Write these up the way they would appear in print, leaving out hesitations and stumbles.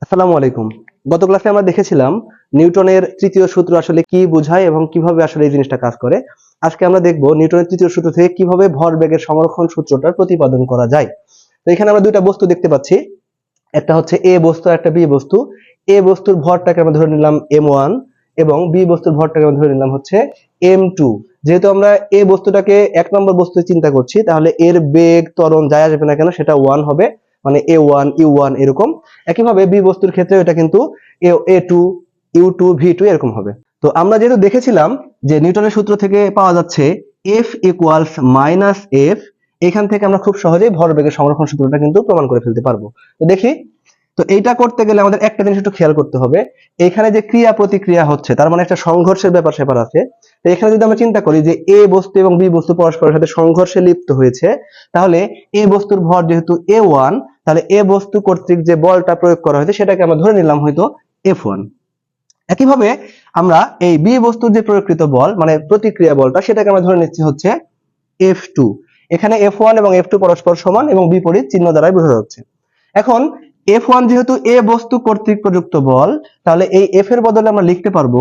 আসসালামু আলাইকুম। গত ক্লাসে আমরা দেখেছিলাম নিউটনের তৃতীয় সূত্র আসলে কি বোঝায় এবং কিভাবে আসলে এই জিনিসটা কাজ করে। আজকে আমরা দেখব নিউটনের তৃতীয় সূত্র থেকে কিভাবে ভরবেগের সংরক্ষণ সূত্রটার প্রতিপাদন করা যায়। তো এখানে আমরা দুইটা বস্তু দেখতে পাচ্ছি, একটা হচ্ছে এ বস্তু আর একটা বি বস্তু। এ বস্তুর ভরটাকে আমরা ধরে নিলাম m1 এবং বি বস্তুর ভরটাকে আমরা ধরে নিলাম হচ্ছে m2। যেহেতু আমরা এ বস্তুটাকে এক নম্বর বস্তু চিন্তা করছি, তাহলে এর বেগ ত্বরণ যাই আসবে না কেন সেটা 1 হবে, মানে a1 u1 এরকম। একইভাবে বি বস্তুর ক্ষেত্রে এটা কিন্তু a2 u2 v2 এরকম হবে। তো আমরা যেহেতু দেখেছিলাম যে নিউটনের সূত্র থেকে পাওয়া যাচ্ছে F ইকুয়ালস মাইনাস এফ, এখান থেকে আমরা খুব সহজেই ভরবেগের সংরক্ষণ সূত্রটা কিন্তু প্রমাণ করে ফেলতে পারবো। তো দেখি, তো এইটা করতে গেলে আমাদের একটা জিনিস একটু খেয়াল করতে হবে, এখানে যে ক্রিয়া প্রতিক্রিয়া হচ্ছে তার মানে একটা সংঘর্ষের ব্যাপার স্যাপার আছে। তো এখানে যদি আমরা চিন্তা করি যে এ বস্তু এবং বি বস্তু পরস্পরের সাথে সংঘর্ষে লিপ্ত হয়েছে, তাহলে এ বস্তুর ভর যেহেতু a1, তাহলে এ বস্তু কর্তৃক যে বলটা প্রয়োগ করা হয়েছে সেটাকে আমরা ধরে নিলাম হয়তো f1। একইভাবে আমরা এই বি বস্তুর যে প্রয়োগকৃত বল মানে প্রতিক্রিয়া বলটা সেটাকে আমরা ধরে নিচ্ছি হচ্ছে f2। এখানে f1 এবং f2 পরস্পর সমান এবং বিপরীত চিহ্ন দ্বারাই বোঝা যাচ্ছে। এখন F1 যেহেতু এ বস্তু কর্তৃক প্রযুক্ত বল, তাহলে এই F এর বদলে আমরা লিখতে পারবো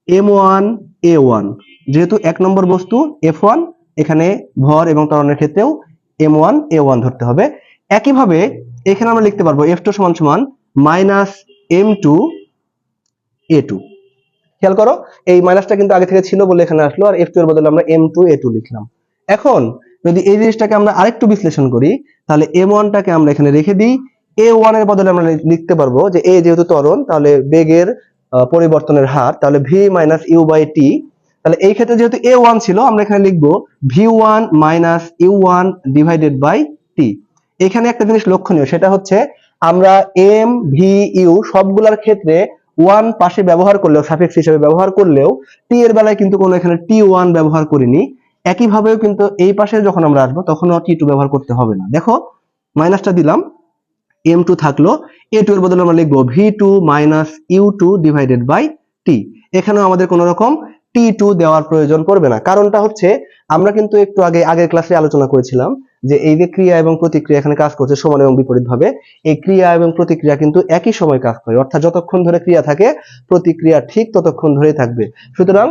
m1 a1। যেহেতু এক নম্বর বস্তু F1, এখানে ভর এবং ত্বরণের ক্ষেত্রেও m1 a1 ধরতে হবে। একইভাবে এখানে আমরা লিখতে পারবো F2 সমান সমান মাইনাস m2 a2। খেয়াল করো, এই মাইনাসটা কিন্তু আগে থেকে ছিল বলে এখানে আসলো, আর F2 এর বদলে আমরা m2 a2 লিখলাম। এখন যদি এই জিনিসটাকে আমরা আরেকটু বিশ্লেষণ করি, তাহলে m1 টাকে আমরা এখানে রেখে দিই, a1 এর বদলে আমরা লিখতে পারবো যে a যেহেতু ত্বরণ, তাহলে বেগের পরিবর্তনের হার, তাহলে v minus you by T. তাহলে এই ক্ষেত্রে যেহেতু a1 ছিল, আমরা এখানে লিখবো v1 minus u1 divided by T. এখানে একটা জিনিস লক্ষণীয়, সেটা হচ্ছে আমরা m v u সবগুলোর ক্ষেত্রে 1 পাশে ব্যবহার করলেও, সাফিক্স হিসেবে ব্যবহার করলেও, টি এর বেলায় কিন্তু কোনো এখানে t1 ব্যবহার করিনি। একইভাবেও কিন্তু এই পাশে যখন আমরা আসবো তখনও t2 ব্যবহার করতে হবে না। দেখো, মাইনাসটা দিলাম, m2 থাকলো, a2 এর বদলে আমরা লিখবো v2 minus u2 divided by t। এখানেও আমাদের কোনো রকম t2 দেওয়ার প্রয়োজন পড়বে না। কারণটা হচ্ছে আমরা কিন্তু একটু আগের ক্লাসে আলোচনা করেছিলাম যে এই যে ক্রিয়া এবং প্রতিক্রিয়া এখানে কাজ করছে সমান এবং বিপরীত ভাবে, এই ক্রিয়া এবং প্রতিক্রিয়া কিন্তু একই সময় কাজ করে, অর্থাৎ যতক্ষণ ধরে ক্রিয়া থাকে প্রতিক্রিয়া ঠিক ততক্ষণ ধরেই থাকবে। সুতরাং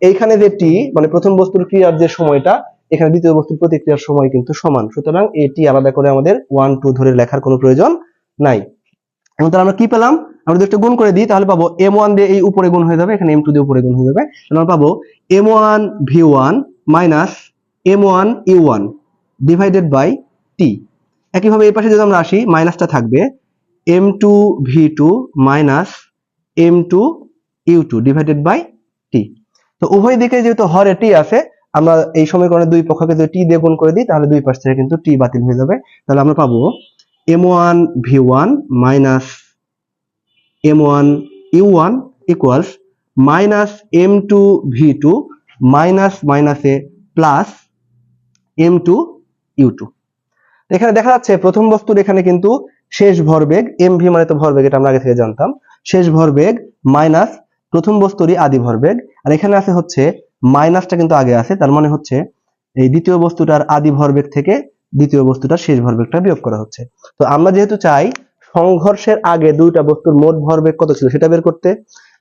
এইখানে যে টি মানে প্রথম বস্তুর ক্রিয়ার যে সময়টা, এখানে দ্বিতীয় বস্তুর প্রতিক্রিয়ার সময় কিন্তু সমান। সুতরাং এটি আলাদা করে আমাদের 1 2 ধরে লেখার কোনো প্রয়োজন নাই। এবং তাহলে আমরা কি পেলাম, আমরা যদি একটা গুণ করে দিই তাহলে পাবো m1 দিয়ে এই উপরে গুণ হয়ে যাবে, এখানে m2 দিয়ে উপরে গুণ হয়ে যাবে, তাহলে আমরা পাবো m1 v1 minus m1 u1 divided by t। একইভাবে এই পাশে যদি আমরা আসি, মাইনাসটা থাকবে m2 v2 minus m2 u2 divided by t। তো উভয় দিকে যেহেতু হরে t আছে, আমরা এই সমীকরণের দুই পক্ষকে যদি t দিয়ে গুণ করে দিই তাহলে দুই পাশ থেকে কিন্তু t বাতিল হয়ে যাবে। তাহলে আমরা পাবো m1 v1 minus m1 u1 equals minus m2 v2 minus মাইনাসে প্লাস m2 u2। এখানে দেখা যাচ্ছে প্রথম বস্তুর এখানে কিন্তু শেষ ভরবেগ mv মানে তো ভরবেগ, এটা আমরা আগে থেকে জানতাম, শেষ ভরবেগ মাইনাস প্রথম বস্তুরই আদি ভরবেগ, আর এখানে আছে হচ্ছে মাইনাসটা কিন্তু আগে আছে, তার মানে হচ্ছে এই দ্বিতীয় বস্তুটার আদি ভরবেগ থেকে দ্বিতীয় বস্তুটার শেষ ভরবেগটা বিয়োগ করা হচ্ছে। তো আমরা যেহেতু চাই সংঘর্ষের আগে দুইটা বস্তুর মোট ভরবেগ কত ছিল সেটা বের করতে,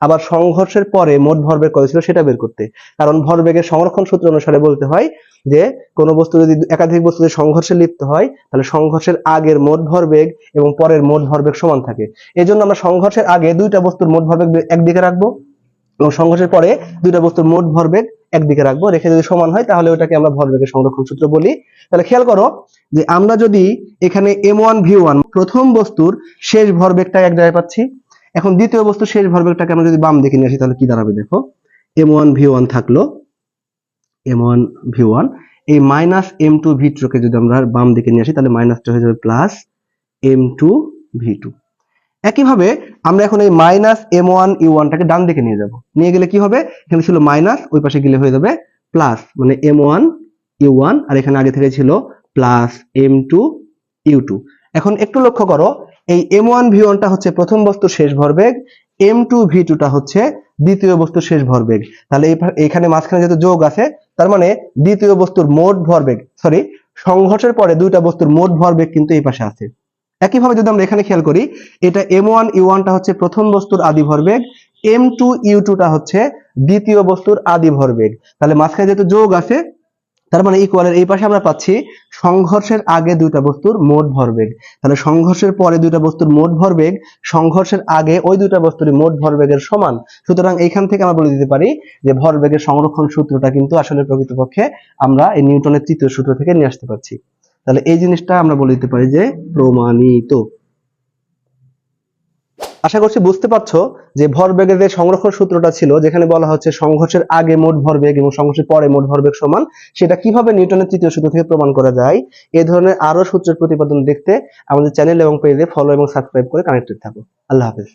আবার সংঘর্ষের পরে মোট ভরবেগ কত ছিল সেটা বের করতে, কারণ ভরবেগের সংরক্ষণ সূত্র অনুসারে বলতে হয় যে কোন বস্তু যদি একাধিক বস্তুতে সংঘর্ষে লিপ্ত হয় তাহলে সংঘর্ষের আগের মোট ভরবেগ এবং পরের মোট ভরবেগ সমান থাকে। এজন্য আমরা সংঘর্ষের আগে দুইটা বস্তুর মোট ভরবেগ একদিকে রাখবো এবং সংঘর্ষের পরে দুইটা বস্তুর মোট ভরবেগ একদিকে রাখবো, রেখে যদি সমান হয় তাহলে ওটাকে আমরা ভরবেগের সংরক্ষণ সূত্র বলি। তাহলে খেয়াল করো যে আমরা যদি এখানে m1 v1 প্রথম বস্তুর শেষ ভরবেগটা এক জায়গায় পাচ্ছি, এখন দ্বিতীয় বস্তুর শেষ ভরবেগটাকে আমরা যদি বাম দিকে নিয়ে আসি তাহলে কি দাঁড়াবে, দেখো m1 v1 থাকলো, m1 v1 এই মাইনাস m2 v2 কে যদি আমরা বাম দিকে নিয়ে আসি তাহলে মাইনাসটা হয়ে যাবে প্লাস m2 v2। একইভাবে আমরা এখন এই মাইনাস m1 u1 টাকে ডান দিকে নিয়ে যাব, নিয়ে গেলে কি হবে, এখানে ছিল মাইনাস, ওই পাশে গেলে হয়ে যাবে প্লাস, মানে m1 u1, আর এখানে আগে থেকে ছিল প্লাস m2 u2। এখন একটু লক্ষ্য করো, এই m1 v1 টা হচ্ছে প্রথম বস্তুর শেষ ভরবেগ, m2 v2 টা হচ্ছে দ্বিতীয় বস্তুর শেষ ভরবেগ। তাহলে এখানে মাঝখানে যেহেতু যোগ আছে, তার মানে দ্বিতীয় বস্তুর মোট ভরবেগ, সংঘর্ষের পরে দুইটা বস্তুর মোট ভরবেগ কিন্তু এই পাশে আছে। একইভাবে যদি আমরা এখানে খেয়াল করি, এটা m1 u1 টা হচ্ছে প্রথম বস্তুর আদি ভরবেগ, m2 u2 টা হচ্ছে দ্বিতীয় বস্তুর আদি ভরবেগ। তাহলে মাঝখানে যেহেতু যোগ আছে, তার মানে ইকুয়ালের এই পাশে আমরা পাচ্ছি সংঘর্ষের আগে দুইটা বস্তুর মোট ভরবেগ। তাহলে সংঘর্ষের পরে দুইটা বস্তুর মোট ভরবেগ সংঘর্ষের আগে ওই দুইটা বস্তুর মোট ভরবেগের সমান। সুতরাং এইখান থেকে আমরা বলে দিতে পারি যে ভরবেগের সংরক্ষণ সূত্রটা কিন্তু আসলে প্রকৃতপক্ষে আমরা এই নিউটনের তৃতীয় সূত্র থেকে নিয়ে আসতে পারছি। তাহলে এই জিনিসটা আমরা বলে দিতে পারি যে প্রমাণিত। আশা করছি বুঝতে পারছো যে ভরবেগের যে সংরক্ষণ সূত্রটা ছিল, যেখানে বলা হচ্ছে সংঘর্ষের আগে মোট ভরবেগ এবং সংঘর্ষের পরে মোট ভরবেগ সমান, সেটা কিভাবে নিউটনের তৃতীয় সূত্র থেকে প্রমাণ করা যায়। এই ধরনের আরো সূত্রের প্রতিপাদন দেখতে আমাদের চ্যানেল এবং পেজে ফলো এবং সাবস্ক্রাইব করে কানেক্টেড থাকো। আল্লাহ হাফেজ।